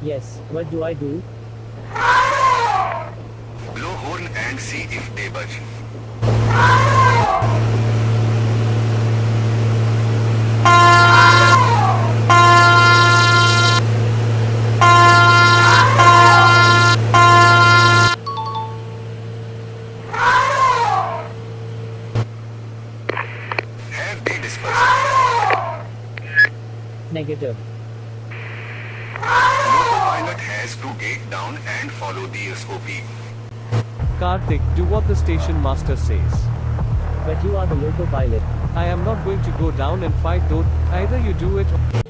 Yes, what do I do? Blow horn and see if they budge. Have they dispersed? Negative. Pilot has to get down and follow the SOP. Karthik, do what the station master says. But you are the loco pilot. I am not going to go down and fight though. Either you do it or